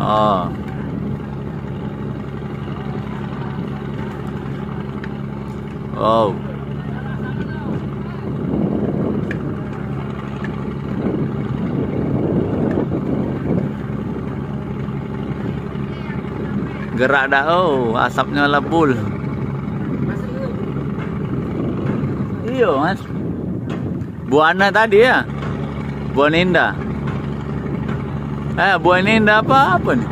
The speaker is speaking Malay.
Oh. Oh. Gerak dah. Oh, asapnya lebul. Iya, Mas. Buana tadi ya? Buah Ninda. Buah Ninda apa nih?